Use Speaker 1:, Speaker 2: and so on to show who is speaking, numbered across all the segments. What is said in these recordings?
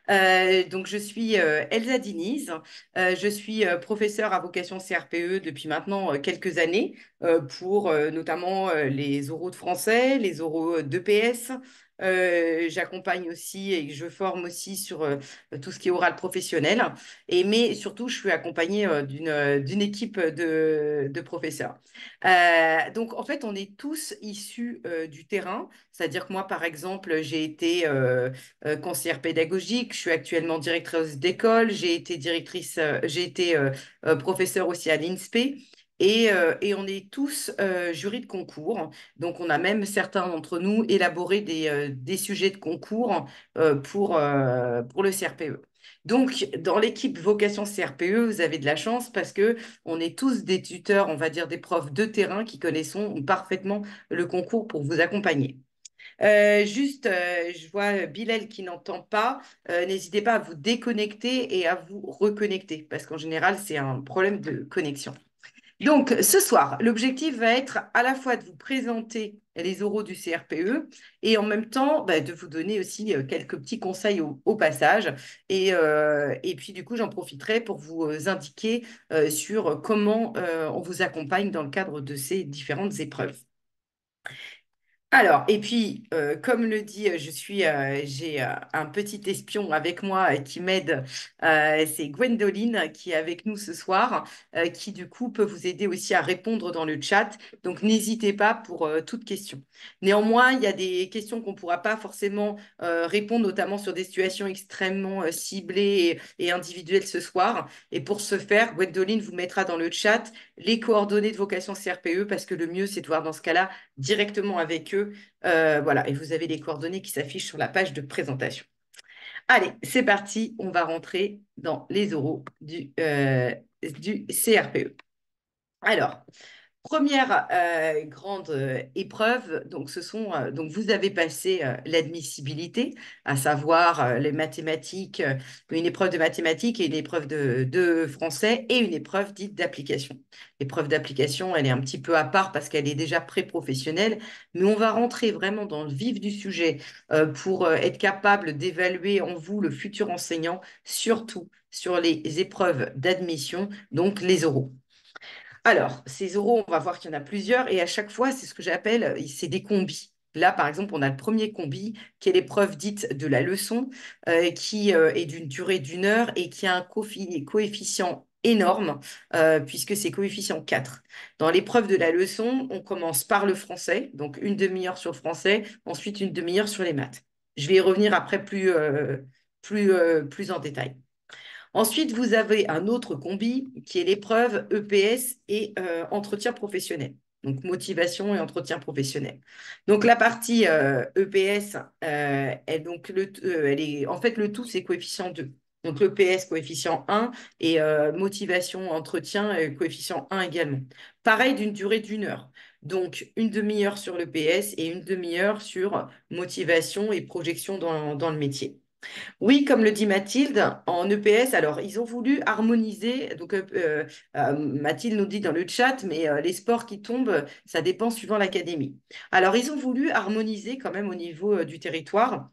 Speaker 1: Donc, je suis Elsa Diniz. Je suis professeure à vocation CRPE depuis maintenant quelques années pour notamment les oraux de français, les oraux d'EPS. J'accompagne aussi et je forme aussi sur tout ce qui est oral professionnel. Mais surtout, je suis accompagnée d'une équipe de professeurs. Donc, en fait, on est tous issus du terrain. C'est-à-dire que moi, par exemple, j'ai été conseillère pédagogique. Je suis actuellement directrice d'école. J'ai été professeure aussi à l'INSPE. Et on est tous jurys de concours. Donc, on a même certains d'entre nous élaboré des sujets de concours pour le CRPE. Donc, dans l'équipe vocation CRPE, vous avez de la chance parce que on est tous des tuteurs, on va dire des profs de terrain qui connaissons parfaitement le concours pour vous accompagner. Je vois Bilal qui n'entend pas. N'hésitez pas à vous déconnecter et à vous reconnecter, parce qu'en général, c'est un problème de connexion. Donc, ce soir, l'objectif va être à la fois de vous présenter les oraux du CRPE et en même temps de vous donner aussi quelques petits conseils au passage. Et puis, du coup, j'en profiterai pour vous indiquer sur comment on vous accompagne dans le cadre de ces différentes épreuves. Alors, et puis, comme le dit, j'ai un petit espion avec moi qui m'aide. C'est Gwendoline qui est avec nous ce soir, qui du coup peut vous aider aussi à répondre dans le chat. Donc, n'hésitez pas pour toute question. Néanmoins, il y a des questions qu'on ne pourra pas forcément répondre, notamment sur des situations extrêmement ciblées et individuelles ce soir. Et pour ce faire, Gwendoline vous mettra dans le chat les coordonnées de vocation CRPE, parce que le mieux, c'est de voir dans ce cas-là directement avec eux. Voilà, et vous avez les coordonnées qui s'affichent sur la page de présentation. Allez, c'est parti, on va rentrer dans les oraux du CRPE. Alors, première grande épreuve, donc vous avez passé l'admissibilité, à savoir les mathématiques, une épreuve de mathématiques et une épreuve de français et une épreuve dite d'application. L'épreuve d'application, elle est un petit peu à part parce qu'elle est déjà pré-professionnelle, mais on va rentrer vraiment dans le vif du sujet pour être capable d'évaluer en vous le futur enseignant, surtout sur les épreuves d'admission, donc les oraux. Alors, ces oraux, on va voir qu'il y en a plusieurs et à chaque fois, c'est ce que j'appelle, c'est des combis. Là, par exemple, on a le premier combi qui est l'épreuve dite de la leçon, qui est d'une durée d'1 heure et qui a un coefficient énorme, puisque c'est coefficient 4. Dans l'épreuve de la leçon, on commence par le français, donc une demi-heure sur le français, ensuite une demi-heure sur les maths. Je vais y revenir après plus en détail. Ensuite, vous avez un autre combi qui est l'épreuve EPS et entretien professionnel. Donc, motivation et entretien professionnel. Donc, la partie EPS, elle est, en fait, le tout, c'est coefficient 2. Donc, l'EPS, coefficient 1 et motivation, entretien, coefficient 1 également. Pareil, d'une durée d'1 heure. Donc, une demi-heure sur l'EPS et une demi-heure sur motivation et projection dans le métier. Oui, comme le dit Mathilde, en EPS, alors ils ont voulu harmoniser. Donc, Mathilde nous dit dans le chat, mais les sports qui tombent, ça dépend suivant l'académie. Alors, ils ont voulu harmoniser quand même au niveau du territoire.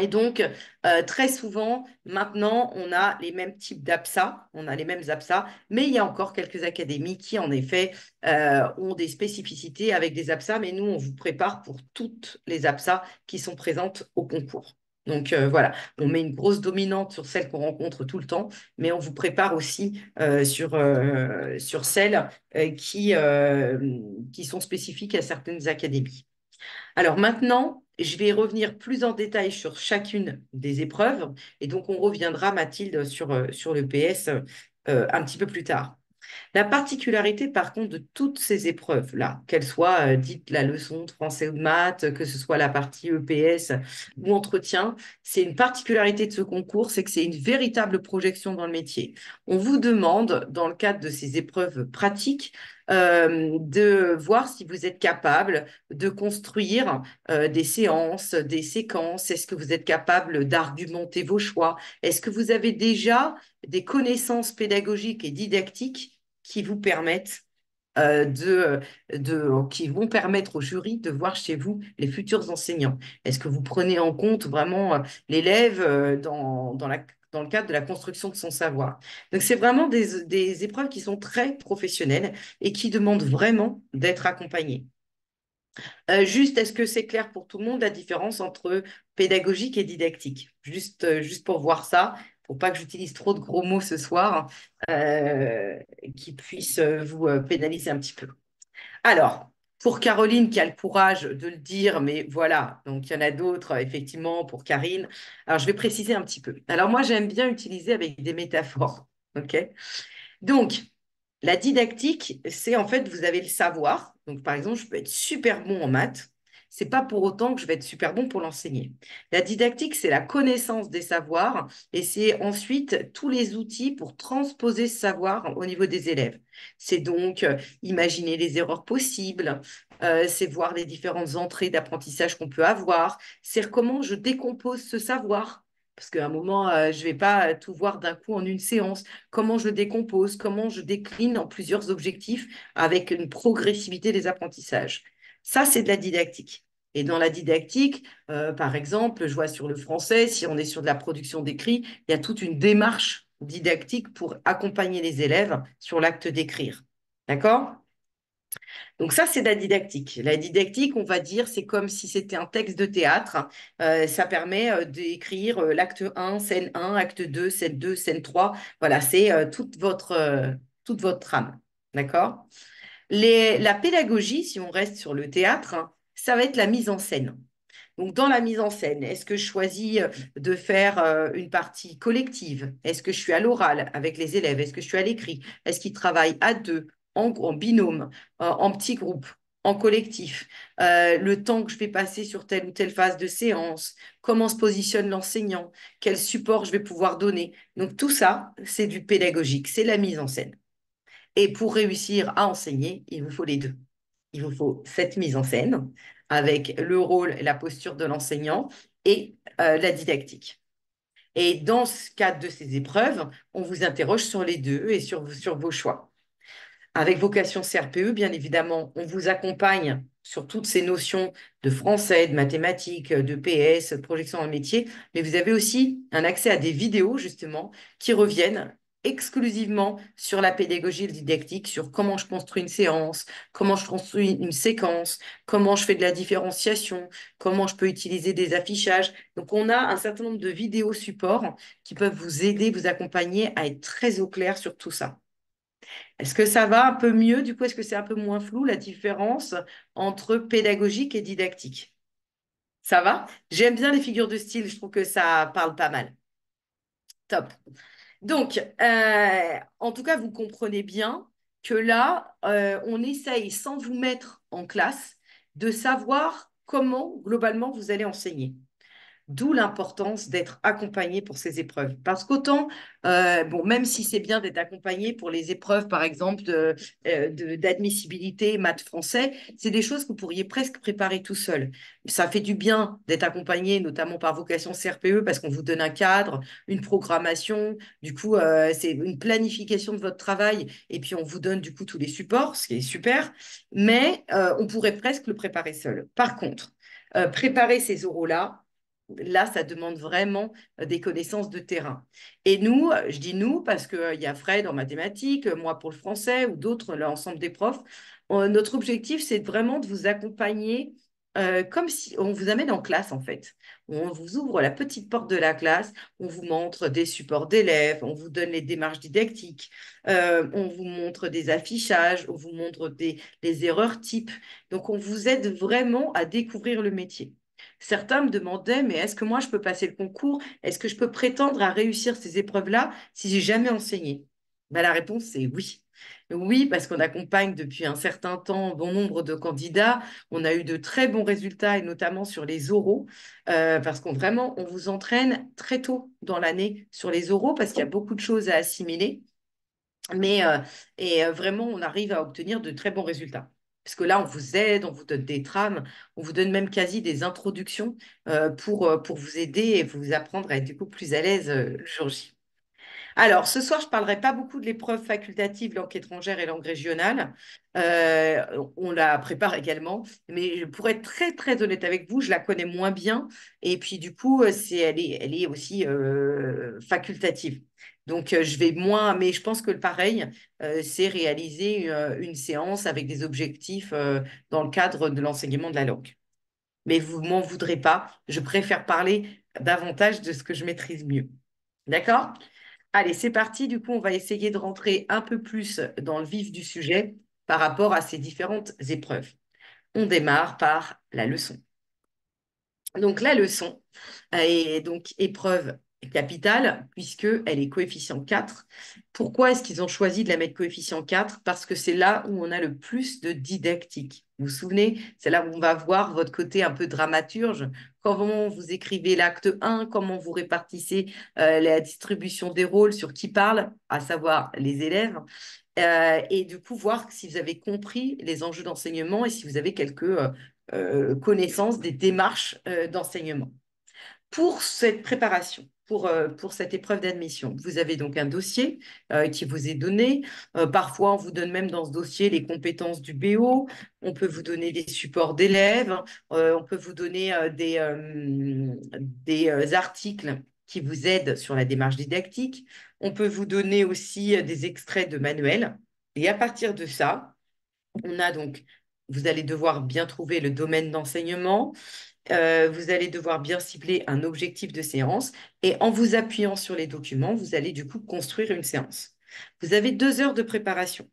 Speaker 1: Et donc, très souvent, maintenant, on a les mêmes types d'APSA, on a les mêmes APSA, mais il y a encore quelques académies qui, en effet, ont des spécificités avec des APSA, mais nous, on vous prépare pour toutes les APSA qui sont présentes au concours. Donc voilà, on met une grosse dominante sur celles qu'on rencontre tout le temps, mais on vous prépare aussi sur celles qui sont spécifiques à certaines académies. Alors maintenant, je vais revenir plus en détail sur chacune des épreuves et donc on reviendra, Mathilde, sur le PS un petit peu plus tard. La particularité, par contre, de toutes ces épreuves-là, qu'elles soient dites la leçon de français ou de maths, que ce soit la partie EPS ou entretien, c'est une particularité de ce concours, c'est que c'est une véritable projection dans le métier. On vous demande, dans le cadre de ces épreuves pratiques, de voir si vous êtes capable de construire des séances, des séquences. Est-ce que vous êtes capable d'argumenter vos choix? Est-ce que vous avez déjà des connaissances pédagogiques et didactiques qui vous permettent qui vont permettre au jury de voir chez vous les futurs enseignants. Est-ce que vous prenez en compte vraiment l'élève dans le cadre de la construction de son savoir? Donc, c'est vraiment des épreuves qui sont très professionnelles et qui demandent vraiment d'être accompagnées. Juste, est-ce que c'est clair pour tout le monde la différence entre pédagogique et didactique? Juste pour voir ça, pour pas que j'utilise trop de gros mots ce soir, euh, qui puissent vous pénaliser un petit peu. Alors, pour Caroline qui a le courage de le dire, mais voilà, donc il y en a d'autres, effectivement, pour Karine. Alors, je vais préciser un petit peu. Alors, moi, j'aime bien utiliser avec des métaphores. OK? Donc, la didactique, c'est en fait, vous avez le savoir. Donc, par exemple, je peux être super bon en maths. C'est pas pour autant que je vais être super bon pour l'enseigner. La didactique, c'est la connaissance des savoirs et c'est ensuite tous les outils pour transposer ce savoir au niveau des élèves. C'est donc imaginer les erreurs possibles, c'est voir les différentes entrées d'apprentissage qu'on peut avoir, c'est comment je décompose ce savoir. Parce qu'à un moment, je ne vais pas tout voir d'un coup en une séance. Comment je le décompose, comment je décline en plusieurs objectifs avec une progressivité des apprentissages. Ça, c'est de la didactique. Et dans la didactique, par exemple, je vois sur le français, si on est sur de la production d'écrit, il y a toute une démarche didactique pour accompagner les élèves sur l'acte d'écrire. D'accord? Donc ça, c'est de la didactique. La didactique, on va dire, c'est comme si c'était un texte de théâtre. Ça permet d'écrire l'acte 1, scène 1, acte 2, scène 2, scène 3. Voilà, c'est toute votre trame. D'accord? La pédagogie, si on reste sur le théâtre, hein, ça va être la mise en scène. Donc, dans la mise en scène, est-ce que je choisis de faire une partie collective? Est-ce que je suis à l'oral avec les élèves? Est-ce que je suis à l'écrit? Est-ce qu'ils travaillent à deux, en binôme, en petit groupe, en collectif? Le temps que je vais passer sur telle ou telle phase de séance? Comment se positionne l'enseignant? Quel support je vais pouvoir donner? Donc, tout ça, c'est du pédagogique, c'est la mise en scène. Et pour réussir à enseigner, il vous faut les deux. Il vous faut cette mise en scène avec le rôle et la posture de l'enseignant et la didactique. Et dans ce cadre de ces épreuves, on vous interroge sur les deux et sur vos choix. Avec vocation CRPE, bien évidemment, on vous accompagne sur toutes ces notions de français, de mathématiques, de PS, de projection dans le métier, mais vous avez aussi un accès à des vidéos, justement, qui reviennent exclusivement sur la pédagogie et le didactique, sur comment je construis une séance, comment je construis une séquence, comment je fais de la différenciation, comment je peux utiliser des affichages. Donc, on a un certain nombre de vidéos supports qui peuvent vous aider, vous accompagner à être très au clair sur tout ça. Est-ce que ça va un peu mieux? Du coup, est-ce que c'est un peu moins flou la différence entre pédagogique et didactique? Ça va? J'aime bien les figures de style, je trouve que ça parle pas mal. Top. Donc, en tout cas, vous comprenez bien que là, on essaye, sans vous mettre en classe, de savoir comment, globalement, vous allez enseigner. D'où l'importance d'être accompagné pour ces épreuves. Parce qu'autant, bon, même si c'est bien d'être accompagné pour les épreuves, par exemple, d'admissibilité, maths français, c'est des choses que vous pourriez presque préparer tout seul. Ça fait du bien d'être accompagné, notamment par vocation CRPE, parce qu'on vous donne un cadre, une programmation, du coup, c'est une planification de votre travail, et puis on vous donne du coup tous les supports, ce qui est super, mais on pourrait presque le préparer seul. Par contre, préparer ces oraux-là, là, ça demande vraiment des connaissances de terrain. Et nous, je dis nous parce qu'il y a Fred en mathématiques, moi pour le français ou d'autres, l'ensemble des profs. Notre objectif, c'est vraiment de vous accompagner comme si on vous amène en classe en fait. On vous ouvre la petite porte de la classe, on vous montre des supports d'élèves, on vous donne les démarches didactiques, on vous montre des affichages, on vous montre les erreurs types. Donc, on vous aide vraiment à découvrir le métier. Certains me demandaient, mais est-ce que moi je peux passer le concours? Est-ce que je peux prétendre à réussir ces épreuves-là si j'ai jamais enseigné? Ben, la réponse c'est oui. Oui, parce qu'on accompagne depuis un certain temps bon nombre de candidats. On a eu de très bons résultats, et notamment sur les oraux, parce qu'on vraiment, on vous entraîne très tôt dans l'année sur les oraux, parce qu'il y a beaucoup de choses à assimiler. Mais vraiment, on arrive à obtenir de très bons résultats. Parce que là, on vous aide, on vous donne des trames, on vous donne même quasi des introductions pour vous aider et vous apprendre à être du coup plus à l'aise le jour J. Alors, ce soir, je ne parlerai pas beaucoup de l'épreuve facultative langue étrangère et langue régionale. On la prépare également, mais pour être très, très honnête avec vous, je la connais moins bien. Et puis, du coup, elle est aussi facultative. Donc, je vais moins, mais je pense que le pareil, c'est réaliser une séance avec des objectifs dans le cadre de l'enseignement de la langue. Mais vous m'en voudrez pas, je préfère parler davantage de ce que je maîtrise mieux. D'accord? Allez, c'est parti. Du coup, on va essayer de rentrer un peu plus dans le vif du sujet par rapport à ces différentes épreuves. On démarre par la leçon. Donc, la leçon est donc épreuve capitale puisqu'elle est coefficient 4. Pourquoi est-ce qu'ils ont choisi de la mettre coefficient 4? Parce que c'est là où on a le plus de didactique. Vous vous souvenez, c'est là où on va voir votre côté un peu dramaturge, comment vous écrivez l'acte 1, comment vous répartissez la distribution des rôles sur qui parle, à savoir les élèves, et du coup voir si vous avez compris les enjeux d'enseignement et si vous avez quelques connaissances des démarches d'enseignement. Pour cette préparation, pour cette épreuve d'admission, vous avez donc un dossier qui vous est donné. Parfois, on vous donne même dans ce dossier les compétences du BO. On peut vous donner des supports d'élèves. On peut vous donner des articles qui vous aident sur la démarche didactique. On peut vous donner aussi des extraits de manuels. Et à partir de ça, on a donc, vous allez devoir bien trouver le domaine d'enseignement, vous allez devoir bien cibler un objectif de séance et en vous appuyant sur les documents, vous allez du coup construire une séance. Vous avez 2 heures de préparation.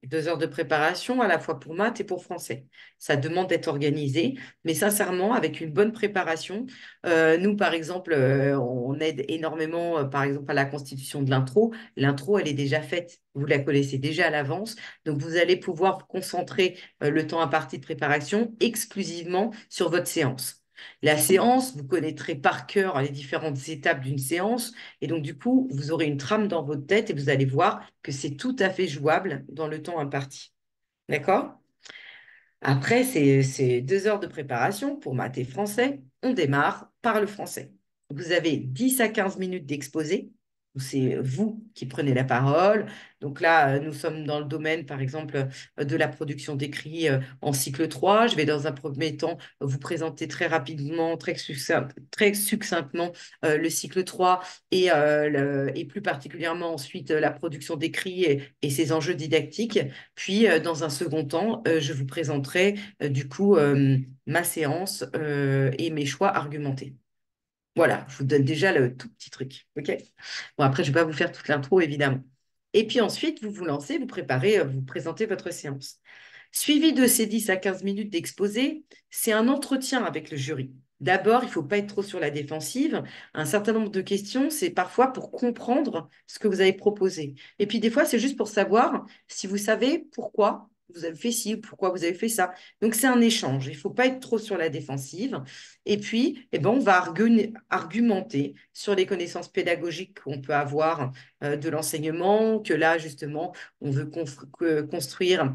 Speaker 1: 2 heures de préparation à la fois pour maths et pour français. Ça demande d'être organisé, mais sincèrement, avec une bonne préparation, nous, par exemple, on aide énormément, par exemple, à la constitution de l'intro. L'intro, elle est déjà faite, vous la connaissez déjà à l'avance, donc vous allez pouvoir vous concentrer le temps imparti de préparation exclusivement sur votre séance. La séance, vous connaîtrez par cœur les différentes étapes d'une séance et donc du coup, vous aurez une trame dans votre tête et vous allez voir que c'est tout à fait jouable dans le temps imparti. D'accord? Après ces 2 heures de préparation pour maths et français, on démarre par le français. Vous avez 10 à 15 minutes d'exposé. C'est vous qui prenez la parole. Donc là, nous sommes dans le domaine, par exemple, de la production d'écrits en cycle 3. Je vais dans un premier temps vous présenter très rapidement, très succinctement le cycle 3 et plus particulièrement ensuite la production d'écrits et ses enjeux didactiques. Puis, dans un second temps, je vous présenterai du coup ma séance et mes choix argumentés. Voilà, je vous donne déjà le tout petit truc. OK? Bon, après, je ne vais pas vous faire toute l'intro, évidemment. Et puis ensuite, vous vous lancez, vous préparez, vous présentez votre séance. Suivi de ces 10 à 15 minutes d'exposé, c'est un entretien avec le jury. D'abord, il ne faut pas être trop sur la défensive. Un certain nombre de questions, c'est parfois pour comprendre ce que vous avez proposé. Et puis des fois, c'est juste pour savoir si vous savez pourquoi vous avez fait ci, pourquoi vous avez fait ça. Donc c'est un échange. Il ne faut pas être trop sur la défensive. Et puis, eh ben, on va argumenter sur les connaissances pédagogiques qu'on peut avoir de l'enseignement, que là, justement, on veut construire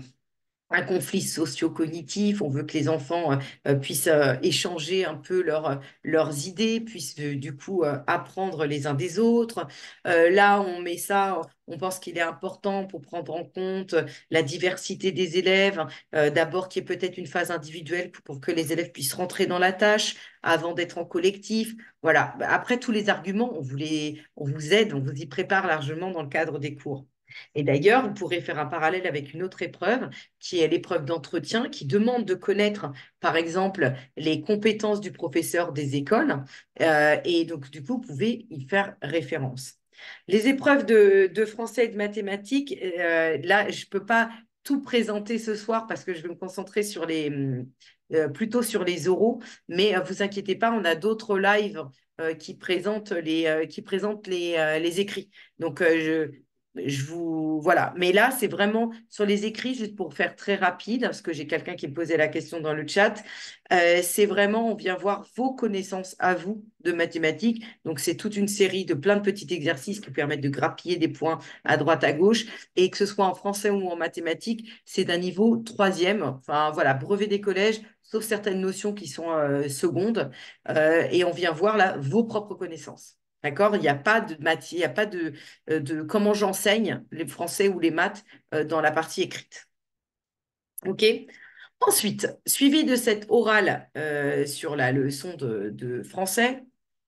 Speaker 1: un conflit socio-cognitif, on veut que les enfants puissent échanger un peu leurs idées, puissent du coup apprendre les uns des autres. Là, on met ça, on pense qu'il est important pour prendre en compte la diversité des élèves, d'abord qu'il y ait peut-être une phase individuelle pour que les élèves puissent rentrer dans la tâche avant d'être en collectif. Voilà. Après, tous les arguments, on vous aide, on vous y prépare largement dans le cadre des cours. Et d'ailleurs, vous pourrez faire un parallèle avec une autre épreuve qui est l'épreuve d'entretien, qui demande de connaître, par exemple, les compétences du professeur des écoles. Et donc, du coup, vous pouvez y faire référence. Les épreuves de français et de mathématiques, là, je ne peux pas tout présenter ce soir parce que je vais me concentrer sur plutôt sur les oraux, mais vous inquiétez pas, on a d'autres lives qui présentent les écrits. Donc, je vous voilà, mais là c'est vraiment sur les écrits, juste pour faire très rapide, parce que j'ai quelqu'un qui me posait la question dans le chat. C'est vraiment, on vient voir vos connaissances à vous de mathématiques. Donc c'est toute une série de plein de petits exercices qui permettent de grappiller des points à droite à gauche, et que ce soit en français ou en mathématiques, c'est d'un niveau troisième. Enfin voilà, brevet des collèges, sauf certaines notions qui sont secondes, et on vient voir là vos propres connaissances. D'accord? Il n'y a pas de matière, il n'y a pas de comment j'enseigne les français ou les maths dans la partie écrite. OK? Ensuite, suivi de cette orale sur la leçon de français,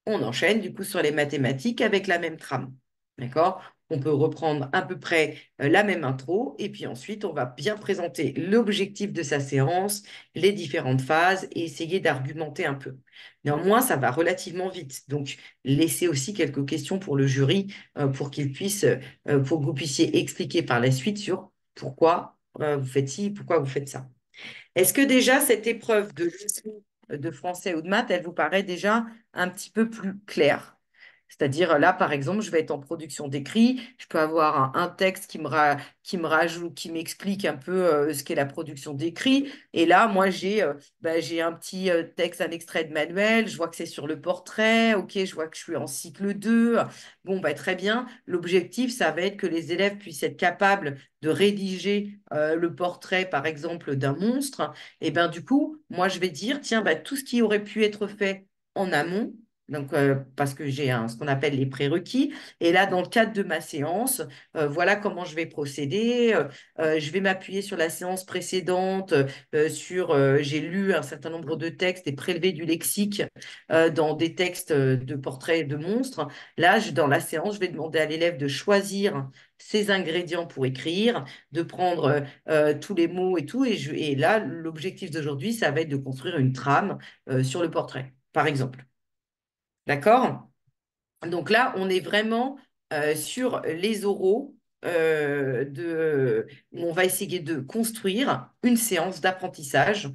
Speaker 1: on enchaîne du coup sur les mathématiques avec la même trame. D'accord? On peut reprendre à peu près la même intro et puis ensuite on va bien présenter l'objectif de sa séance, les différentes phases et essayer d'argumenter un peu. Néanmoins, ça va relativement vite. Donc, laissez aussi quelques questions pour le jury pour que vous puissiez expliquer par la suite sur pourquoi vous faites ci, pourquoi vous faites ça. Est-ce que déjà cette épreuve de français ou de maths, elle vous paraît déjà un petit peu plus claire? C'est-à-dire là, par exemple, je vais être en production d'écrit, je peux avoir un texte qui me rajoute, qui m'explique un peu ce qu'est la production d'écrit. Et là, moi, j'ai un petit texte, un extrait de manuel, je vois que c'est sur le portrait, ok, je vois que je suis en cycle 2. Bon, bah, très bien. L'objectif, ça va être que les élèves puissent être capables de rédiger le portrait, par exemple, d'un monstre. Et ben du coup, moi, je vais dire, tiens, bah, tout ce qui aurait pu être fait en amont, donc, parce que j'ai ce qu'on appelle les prérequis. Et là, dans le cadre de ma séance, voilà comment je vais procéder. Je vais m'appuyer sur la séance précédente, j'ai lu un certain nombre de textes et prélevé du lexique dans des textes de portraits de monstres. Là, dans la séance, je vais demander à l'élève de choisir ses ingrédients pour écrire, de prendre tous les mots et tout. Et là, l'objectif d'aujourd'hui, ça va être de construire une trame sur le portrait, par exemple. D'accord? Donc là, on est vraiment sur les oraux où on va essayer de construire une séance d'apprentissage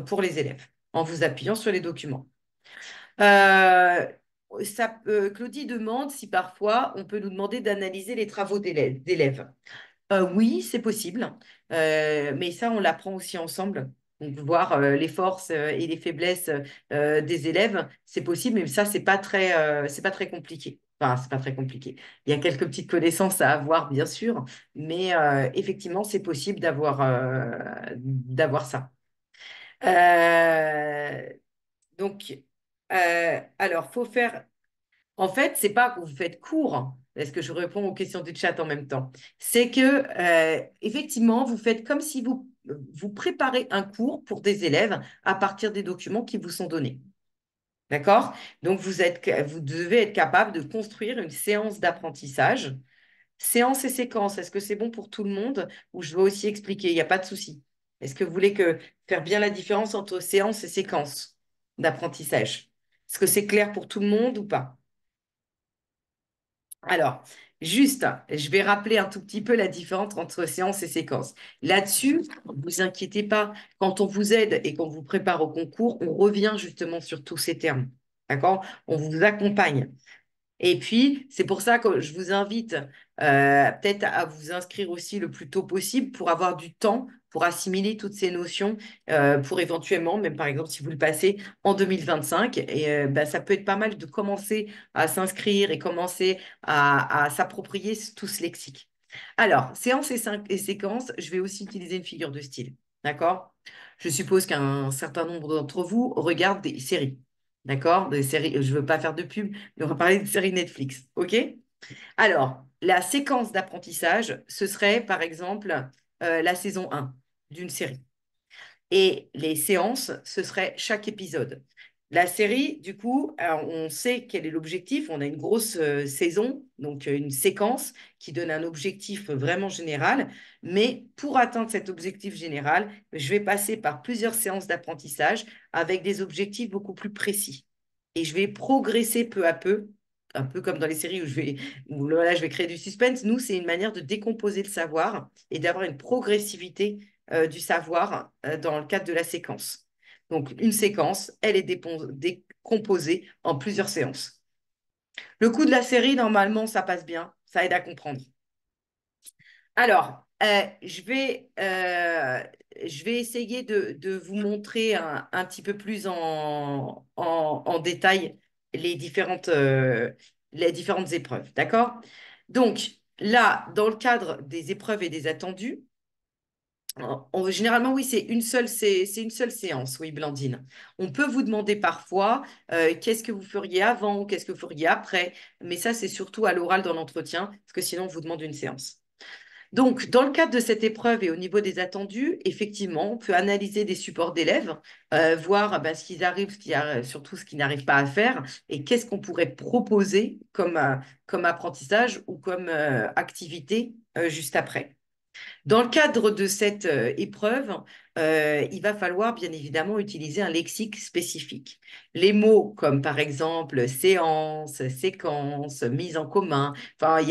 Speaker 1: pour les élèves en vous appuyant sur les documents. Euh, Claudie demande si parfois on peut nous demander d'analyser les travaux d'élèves. Oui, c'est possible. Mais ça, on l'apprend aussi ensemble. Donc, voir les forces et les faiblesses des élèves, c'est possible, mais ça, c'est pas très compliqué. Enfin, c'est pas très compliqué. Il y a quelques petites connaissances à avoir, bien sûr, mais effectivement, c'est possible d'avoir ça. Euh, donc, alors, faut faire en fait, c'est pas que vous faites cours, parce que je réponds aux questions du chat en même temps. C'est que, effectivement, vous faites comme si vous préparez un cours pour des élèves à partir des documents qui vous sont donnés. D'accord? Donc, vous devez être capable de construire une séance d'apprentissage. Séance et séquence, est-ce que c'est bon pour tout le monde ou je dois aussi expliquer? Il n'y a pas de souci. Est-ce que vous voulez faire bien la différence entre séance et séquence d'apprentissage? Est-ce que c'est clair pour tout le monde ou pas? Alors, juste, je vais rappeler un tout petit peu la différence entre séance et séquence. Là-dessus, ne vous inquiétez pas, quand on vous aide et qu'on vous prépare au concours, on revient justement sur tous ces termes. D'accord? On vous accompagne. Et puis, c'est pour ça que je vous invite peut-être à vous inscrire aussi le plus tôt possible pour avoir du temps pour assimiler toutes ces notions, pour éventuellement, même par exemple, si vous le passez en 2025, et bah, ça peut être pas mal de commencer à s'inscrire et commencer à s'approprier tout ce lexique. Alors, séance et séquence, je vais aussi utiliser une figure de style. D'accord? Je suppose qu'un certain nombre d'entre vous regardent des séries. D'accord? Des séries, je ne veux pas faire de pub, mais on va parler de séries Netflix. OK? Alors, la séquence d'apprentissage, ce serait par exemple la saison 1 d'une série. Et les séances, ce serait chaque épisode. La série, du coup, on sait quel est l'objectif. On a une grosse saison, donc une séquence qui donne un objectif vraiment général. Mais pour atteindre cet objectif général, je vais passer par plusieurs séances d'apprentissage avec des objectifs beaucoup plus précis. Et je vais progresser peu à peu, un peu comme dans les séries où là, je vais créer du suspense. Nous, c'est une manière de décomposer le savoir et d'avoir une progressivité du savoir dans le cadre de la séquence. Donc, une séquence, elle est décomposée en plusieurs séances. Le coût de la série, normalement, ça passe bien, ça aide à comprendre. Alors, je vais essayer de vous montrer un petit peu plus en détail les différentes épreuves. D'accord? Donc, là, dans le cadre des épreuves et des attendus, Généralement, oui, c'est une seule séance, oui, Blandine. On peut vous demander parfois qu'est-ce que vous feriez avant ou qu'est-ce que vous feriez après, mais ça, c'est surtout à l'oral dans l'entretien, parce que sinon, on vous demande une séance. Donc, dans le cadre de cette épreuve et au niveau des attendus, effectivement, on peut analyser des supports d'élèves, voir bah, ce qu'ils arrivent, surtout ce qu'ils n'arrivent pas à faire, et qu'est-ce qu'on pourrait proposer comme apprentissage ou comme activité juste après. Dans le cadre de cette épreuve, il va falloir bien évidemment utiliser un lexique spécifique. Les mots comme par exemple séance, séquence, mise en commun. Enfin,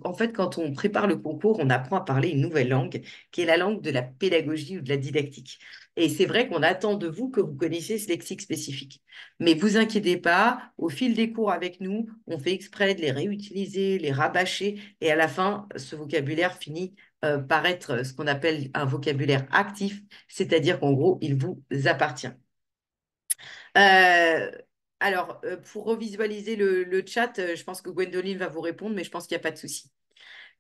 Speaker 1: en fait, quand on prépare le concours, on apprend à parler une nouvelle langue, qui est la langue de la pédagogie ou de la didactique. Et c'est vrai qu'on attend de vous que vous connaissiez ce lexique spécifique. Mais vous inquiétez pas, au fil des cours avec nous, on fait exprès de les réutiliser, les rabâcher, et à la fin, ce vocabulaire finit par être ce qu'on appelle un vocabulaire actif, c'est-à-dire qu'en gros, il vous appartient. Euh, pour revisualiser le chat, je pense que Gwendoline va vous répondre, mais je pense qu'il n'y a pas de souci.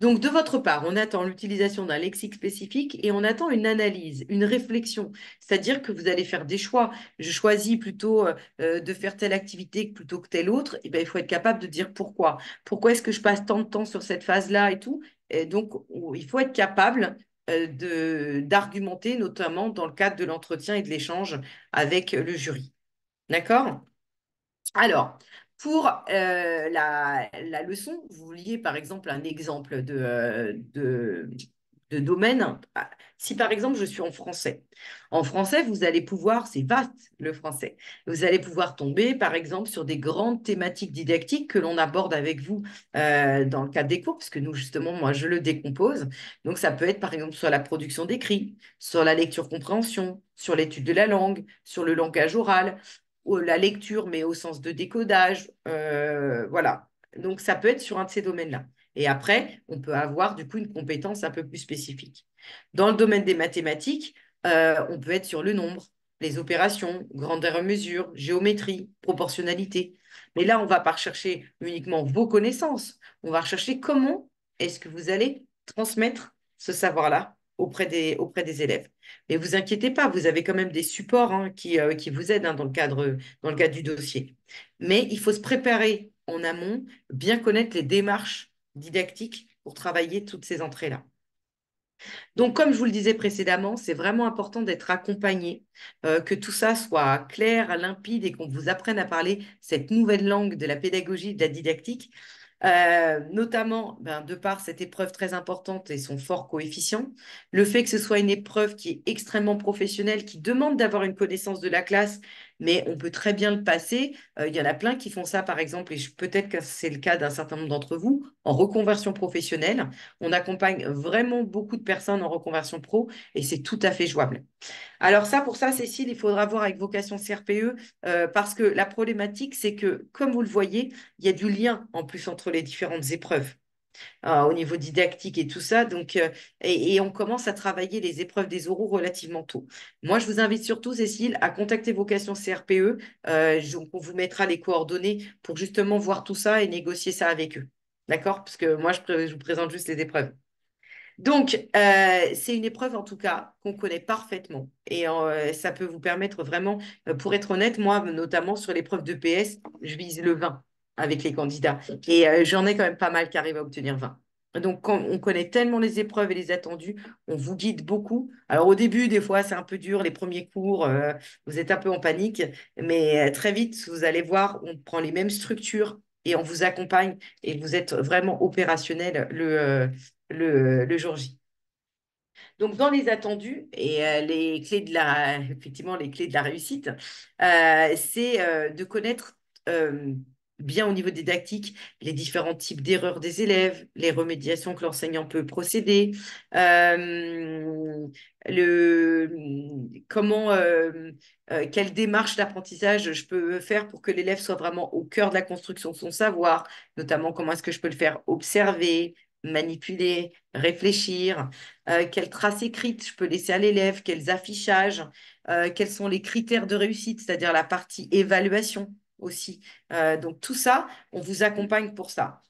Speaker 1: Donc, de votre part, on attend l'utilisation d'un lexique spécifique et on attend une analyse, une réflexion. C'est-à-dire que vous allez faire des choix. Je choisis plutôt de faire telle activité plutôt que telle autre. Et ben, il faut être capable de dire pourquoi. Pourquoi est-ce que je passe tant de temps sur cette phase-là et tout. Et donc, il faut être capable d'argumenter, notamment dans le cadre de l'entretien et de l'échange avec le jury. D'accord? Alors, pour la leçon, vous vouliez par exemple un exemple de domaine. Ah, si par exemple je suis en français, vous allez pouvoir, c'est vaste le français, vous allez pouvoir tomber par exemple sur des grandes thématiques didactiques que l'on aborde avec vous dans le cadre des cours, puisque nous justement, moi je le décompose. Donc ça peut être par exemple sur la production d'écrits, sur la lecture-compréhension, sur l'étude de la langue, sur le langage oral ou la lecture, mais au sens de décodage. Voilà. Donc, ça peut être sur un de ces domaines-là. Et après, on peut avoir du coup une compétence un peu plus spécifique. Dans le domaine des mathématiques, on peut être sur le nombre, les opérations, grandeur et mesure, géométrie, proportionnalité. Mais là, on ne va pas rechercher uniquement vos connaissances. On va rechercher comment est-ce que vous allez transmettre ce savoir-là auprès des élèves. Mais vous inquiétez pas, vous avez quand même des supports hein, qui vous aident hein, dans le cadre du dossier. Mais il faut se préparer en amont, bien connaître les démarches didactiques pour travailler toutes ces entrées-là. Donc, comme je vous le disais précédemment, c'est vraiment important d'être accompagné, que tout ça soit clair, limpide et qu'on vous apprenne à parler cette nouvelle langue de la pédagogie, de la didactique, notamment ben, de par cette épreuve très importante et son fort coefficient, le fait que ce soit une épreuve qui est extrêmement professionnelle, qui demande d'avoir une connaissance de la classe, mais on peut très bien le passer. Il y en a plein qui font ça, par exemple, et peut-être que c'est le cas d'un certain nombre d'entre vous, en reconversion professionnelle. On accompagne vraiment beaucoup de personnes en reconversion pro et c'est tout à fait jouable. Alors ça, pour ça, Cécile, il faudra voir avec Vocation CRPE parce que la problématique, c'est que, comme vous le voyez, il y a du lien en plus entre les différentes épreuves au niveau didactique et tout ça. Donc, et on commence à travailler les épreuves des oraux relativement tôt. Moi, je vous invite surtout, Cécile, à contacter Vocation CRPE. Donc, on vous mettra les coordonnées pour justement voir tout ça et négocier ça avec eux. D'accord? Parce que moi, je vous présente juste les épreuves. Donc, c'est une épreuve en tout cas qu'on connaît parfaitement et ça peut vous permettre vraiment, pour être honnête, moi, notamment sur l'épreuve de PS, je vise le 20 avec les candidats et j'en ai quand même pas mal qui arrivent à obtenir 20. Donc, quand on connaît tellement les épreuves et les attendus, on vous guide beaucoup. Alors, au début, des fois, c'est un peu dur, les premiers cours, vous êtes un peu en panique, mais très vite, vous allez voir, on prend les mêmes structures et on vous accompagne et vous êtes vraiment opérationnel le jour J. Donc, dans les attendus et effectivement, les clés de la réussite, c'est de connaître bien au niveau didactique les différents types d'erreurs des élèves, les remédiations que l'enseignant peut procéder, euh, quelle démarche d'apprentissage je peux faire pour que l'élève soit vraiment au cœur de la construction de son savoir, notamment comment est-ce que je peux le faire observer, manipuler, réfléchir, quelles traces écrites je peux laisser à l'élève, quels affichages, quels sont les critères de réussite, c'est-à-dire la partie évaluation aussi. Donc tout ça, on vous accompagne pour ça.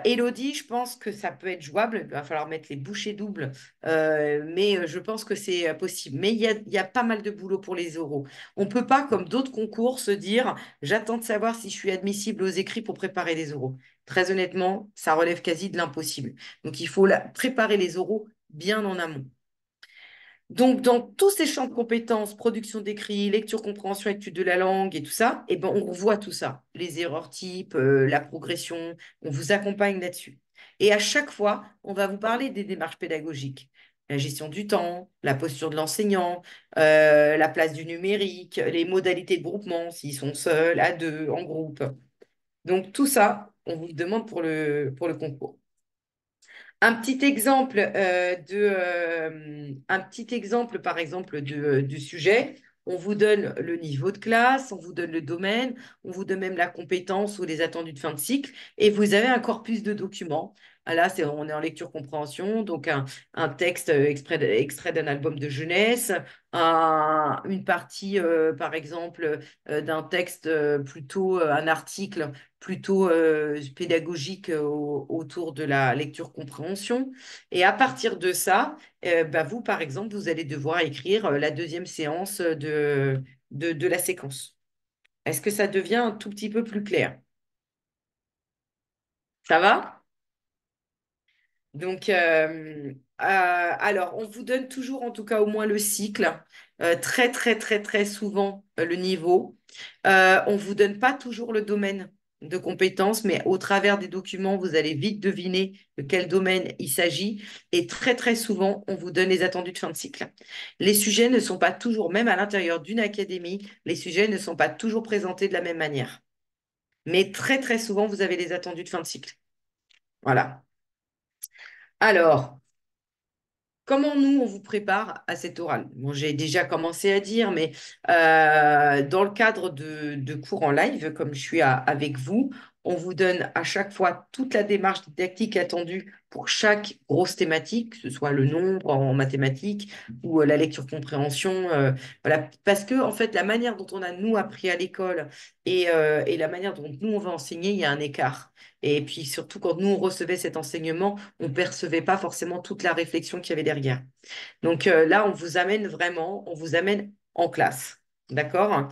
Speaker 1: Élodie, je pense que ça peut être jouable. Il va falloir mettre les bouchées doubles, mais je pense que c'est possible. Mais il y a pas mal de boulot pour les oraux. On ne peut pas, comme d'autres concours, se dire j'attends de savoir si je suis admissible aux écrits pour préparer les oraux. Très honnêtement, ça relève quasi de l'impossible. Donc il faut préparer les oraux bien en amont. Donc, dans tous ces champs de compétences, production d'écrit, lecture, compréhension, étude de la langue et tout ça, eh ben, on revoit tout ça. Les erreurs types, la progression, on vous accompagne là-dessus. Et à chaque fois, on va vous parler des démarches pédagogiques. La gestion du temps, la posture de l'enseignant, la place du numérique, les modalités de groupement, s'ils sont seuls, à deux, en groupe. Donc, tout ça, on vous le demande pour le concours. Un petit exemple, par exemple, du sujet. On vous donne le niveau de classe, on vous donne le domaine, on vous donne même la compétence ou les attendus de fin de cycle, et vous avez un corpus de documents. Ah, là, on est en lecture-compréhension, donc un texte extrait d'un album de jeunesse, une partie, par exemple, d'un texte plutôt, un article plutôt pédagogique autour de la lecture-compréhension. Et à partir de ça, bah, vous, par exemple, vous allez devoir écrire la deuxième séance de la séquence. Est-ce que ça devient un tout petit peu plus clair? Ça va? Donc, alors, on vous donne toujours, en tout cas, au moins le cycle, très, très, très, très souvent le niveau. On ne vous donne pas toujours le domaine de compétences, mais au travers des documents, vous allez vite deviner de quel domaine il s'agit. Et très, très souvent, on vous donne les attendus de fin de cycle. Les sujets ne sont pas toujours, même à l'intérieur d'une académie, les sujets ne sont pas toujours présentés de la même manière. Mais très, très souvent, vous avez les attendus de fin de cycle. Voilà. Alors, comment nous, on vous prépare à cet oral? Bon, j'ai déjà commencé à dire, mais dans le cadre de cours en live, comme je suis avec vous, on vous donne à chaque fois toute la démarche didactique attendue pour chaque grosse thématique, que ce soit le nombre en mathématiques ou la lecture-compréhension. Voilà. Parce que, en fait, la manière dont on a, nous, appris à l'école et la manière dont nous, on va enseigner, il y a un écart. Et puis, surtout, quand nous, on recevait cet enseignement, on ne percevait pas forcément toute la réflexion qu'il y avait derrière. Donc là, on vous amène vraiment, on vous amène en classe. D'accord?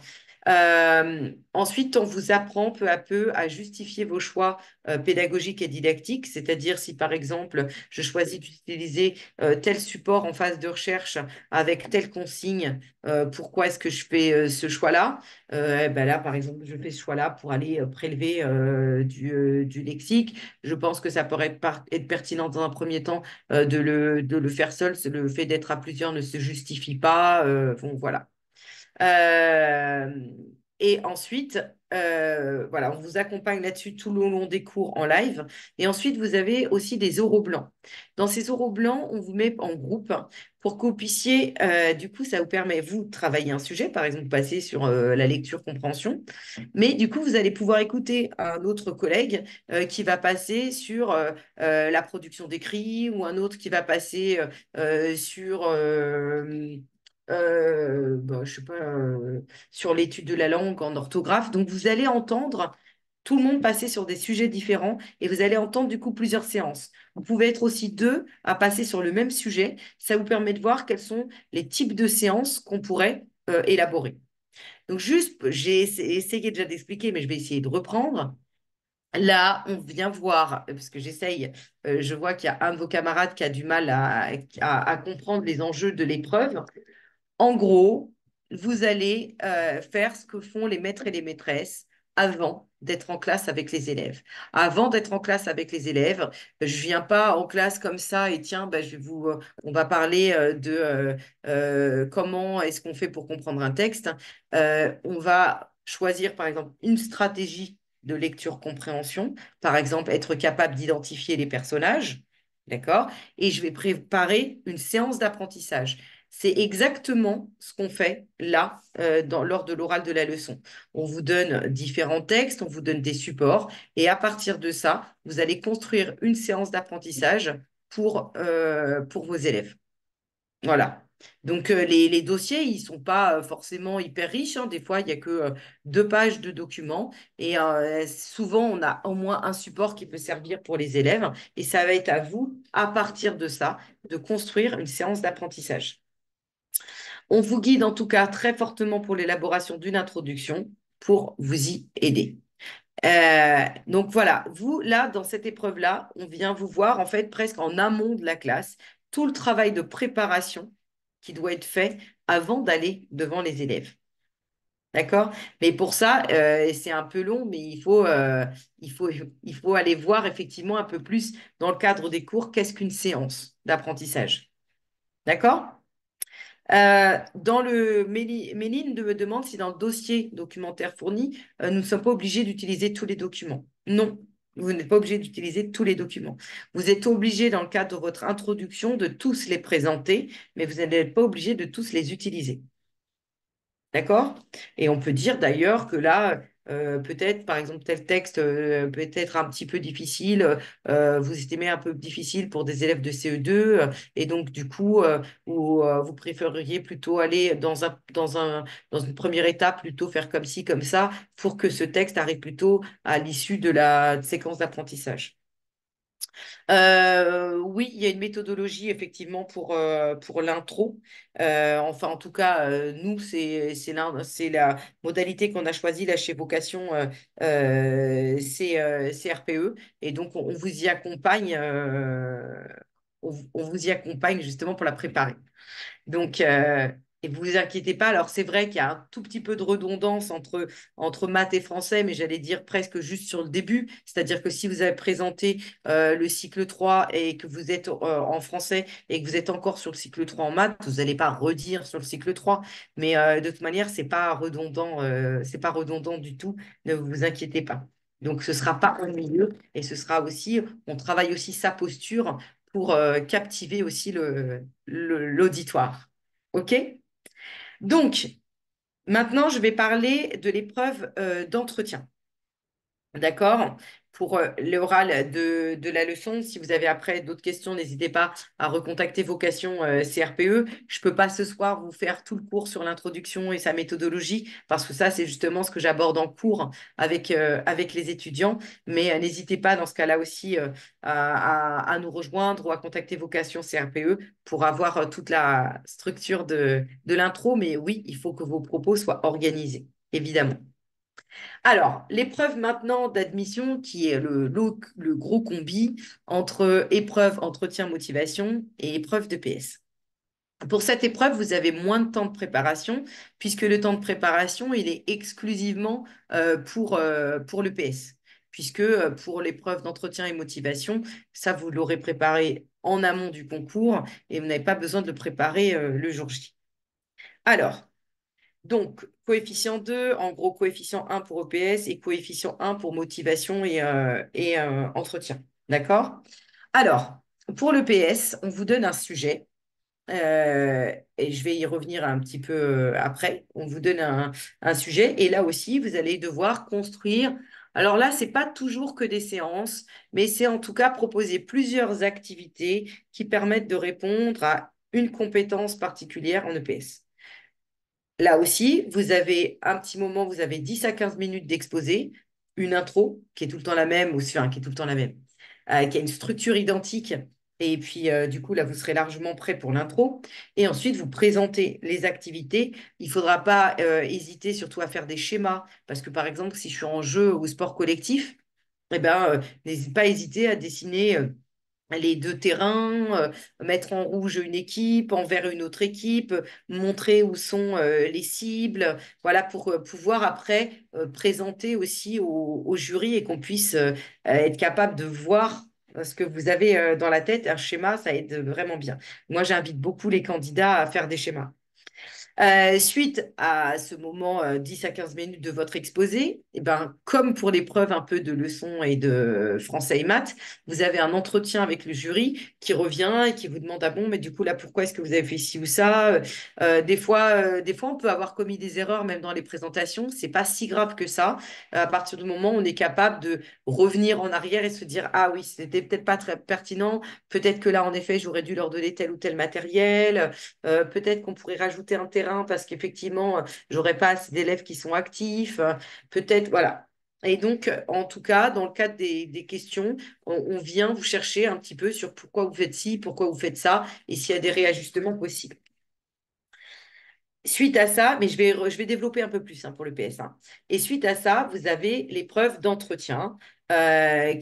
Speaker 1: Ensuite, on vous apprend peu à peu à justifier vos choix pédagogiques et didactiques, c'est-à-dire si par exemple je choisis d'utiliser tel support en phase de recherche avec telle consigne, pourquoi est-ce que je fais ce choix-là? Eh ben là, par exemple, je fais ce choix-là pour aller prélever du lexique. Je pense que ça pourrait être pertinent dans un premier temps de le faire seul. Le fait d'être à plusieurs ne se justifie pas. Bon, voilà. Euh, et ensuite, voilà, on vous accompagne là-dessus tout le long des cours en live. Et ensuite, vous avez aussi des oraux blancs. Dans ces oraux blancs, on vous met en groupe pour que vous puissiez, du coup, ça vous permet, vous, de travailler un sujet, par exemple, passer sur la lecture-compréhension. Mais du coup, vous allez pouvoir écouter un autre collègue qui va passer sur la production d'écrits ou un autre qui va passer sur je sais pas, sur l'étude de la langue en orthographe. Donc, vous allez entendre tout le monde passer sur des sujets différents et vous allez entendre du coup plusieurs séances. Vous pouvez être aussi deux à passer sur le même sujet. Ça vous permet de voir quels sont les types de séances qu'on pourrait élaborer. Donc, juste, j'ai essayé déjà d'expliquer, mais je vais essayer de reprendre. Là, on vient voir, parce que j'essaye, je vois qu'il y a un de vos camarades qui a du mal à comprendre les enjeux de l'épreuve. En gros, vous allez faire ce que font les maîtres et les maîtresses avant d'être en classe avec les élèves. Avant d'être en classe avec les élèves, je viens pas en classe comme ça et tiens, ben, on va parler comment est-ce qu'on fait pour comprendre un texte. On va choisir par exemple une stratégie de lecture-compréhension, par exemple être capable d'identifier les personnages, d'accord? Et je vais préparer une séance d'apprentissage. C'est exactement ce qu'on fait là, lors de l'oral de la leçon. On vous donne différents textes, on vous donne des supports, et à partir de ça, vous allez construire une séance d'apprentissage pour vos élèves. Voilà. Donc, les dossiers, ils ne sont pas forcément hyper riches, hein. Des fois, il n'y a que 2 pages de documents. Et souvent, on a au moins un support qui peut servir pour les élèves. Et ça va être à vous, à partir de ça, de construire une séance d'apprentissage. On vous guide en tout cas très fortement pour l'élaboration d'une introduction pour vous y aider. Donc voilà, vous, là, dans cette épreuve-là, on vient vous voir en fait presque en amont de la classe, tout le travail de préparation qui doit être fait avant d'aller devant les élèves. D'accord? Mais pour ça, c'est un peu long, mais il faut, il faut aller voir effectivement un peu plus dans le cadre des cours, qu'est-ce qu'une séance d'apprentissage. D'accord? Dans le Méline me demande si dans le dossier documentaire fourni, nous ne sommes pas obligés d'utiliser tous les documents. Non, vous n'êtes pas obligé d'utiliser tous les documents. Vous êtes obligé, dans le cadre de votre introduction, de tous les présenter, mais vous n'êtes pas obligé de tous les utiliser. D'accord? Et on peut dire d'ailleurs que là, peut-être, par exemple, tel texte peut être un petit peu difficile, vous estimez un peu difficile pour des élèves de CE2, et donc du coup, vous préféreriez plutôt aller dans une première étape, plutôt faire comme ci, comme ça, pour que ce texte arrive plutôt à l'issue de la séquence d'apprentissage. Oui, il y a une méthodologie effectivement pour l'intro. Enfin, en tout cas, nous, c'est la modalité qu'on a choisie là chez Vocation, c'est RPE. Et donc, on vous y accompagne, on vous y accompagne justement pour la préparer. Donc, et vous vous inquiétez pas. Alors, c'est vrai qu'il y a un tout petit peu de redondance entre maths et français, mais j'allais dire presque juste sur le début. C'est-à-dire que si vous avez présenté le cycle 3 et que vous êtes en français et que vous êtes encore sur le cycle 3 en maths, vous n'allez pas redire sur le cycle 3. Mais de toute manière, c'est pas redondant du tout. Ne vous inquiétez pas. Donc, ce sera pas ennuyeux et ce sera aussi, on travaille aussi sa posture pour captiver aussi l'auditoire. OK? Donc, maintenant, je vais parler de l'épreuve d'entretien. D'accord? Pour l'oral de la leçon, si vous avez après d'autres questions, n'hésitez pas à recontacter Vocation CRPE. Je ne peux pas ce soir vous faire tout le cours sur l'introduction et sa méthodologie, parce que ça, c'est justement ce que j'aborde en cours avec les étudiants. Mais n'hésitez pas dans ce cas-là aussi à nous rejoindre ou à contacter Vocation CRPE pour avoir toute la structure de l'intro. Mais oui, il faut que vos propos soient organisés, évidemment. Alors, l'épreuve maintenant d'admission qui est le gros combi entre épreuve entretien motivation et épreuve de PS. Pour cette épreuve, vous avez moins de temps de préparation puisque le temps de préparation, il est exclusivement pour le PS. Puisque pour l'épreuve d'entretien et motivation, ça, vous l'aurez préparé en amont du concours et vous n'avez pas besoin de le préparer le jour J. Alors, donc, coefficient 2, en gros, coefficient 1 pour EPS et coefficient 1 pour motivation et entretien. D'accord? Alors, pour l'EPS, on vous donne un sujet, et je vais y revenir un petit peu après. On vous donne un sujet, et là aussi, vous allez devoir construire. Alors là, c'est pas toujours que des séances, mais c'est en tout cas proposer plusieurs activités qui permettent de répondre à une compétence particulière en EPS. Là aussi, vous avez un petit moment, vous avez 10 à 15 minutes d'exposé, une intro qui est tout le temps la même, ou enfin, qui est tout le temps la même, qui a une structure identique. Et puis, du coup, là, vous serez largement prêt pour l'intro. Et ensuite, vous présentez les activités. Il ne faudra pas hésiter surtout à faire des schémas. Parce que, par exemple, si je suis en jeu ou sport collectif, eh ben, n'hésite pas à hésiter à dessiner les deux terrains, mettre en rouge une équipe, en vert une autre équipe, montrer où sont les cibles, voilà, pour pouvoir après présenter aussi au jury et qu'on puisse être capable de voir ce que vous avez dans la tête. Un schéma, ça aide vraiment bien. Moi, j'invite beaucoup les candidats à faire des schémas. Suite à ce moment 10 à 15 minutes de votre exposé, eh ben, comme pour l'épreuve un peu de leçon et de français et maths, vous avez un entretien avec le jury qui revient et qui vous demande, ah bon, mais du coup là, pourquoi est-ce que vous avez fait ci ou ça? Des fois, on peut avoir commis des erreurs même dans les présentations. C'est pas si grave que ça. À partir du moment où on est capable de revenir en arrière et se dire, ah oui, c'était peut-être pas très pertinent. Peut-être que là, en effet, j'aurais dû leur donner tel ou tel matériel. Peut-être qu'on pourrait rajouter un terrain parce qu'effectivement, j'aurais pas assez d'élèves qui sont actifs. Peut-être, voilà. Et donc, en tout cas, dans le cadre des questions, on vient vous chercher un petit peu sur pourquoi vous faites ci, pourquoi vous faites ça, et s'il y a des réajustements possibles. Suite à ça, mais je vais développer un peu plus hein, pour le PS1. Et suite à ça, vous avez l'épreuve d'entretien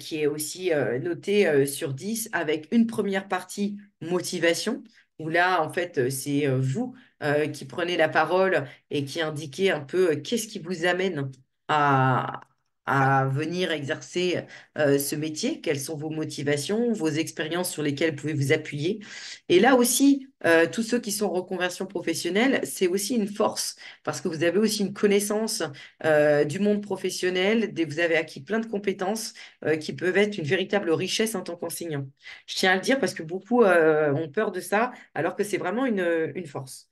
Speaker 1: qui est aussi notée sur 10 avec une première partie motivation, où là, en fait, c'est vous qui prenez la parole et qui indiquez un peu qu'est-ce qui vous amène à, à venir exercer ce métier, quelles sont vos motivations, vos expériences sur lesquelles vous pouvez vous appuyer. Et là aussi, tous ceux qui sont en reconversion professionnelle, c'est aussi une force parce que vous avez aussi une connaissance du monde professionnel, vous avez acquis plein de compétences qui peuvent être une véritable richesse en tant qu'enseignant. Je tiens à le dire parce que beaucoup ont peur de ça, alors que c'est vraiment une force.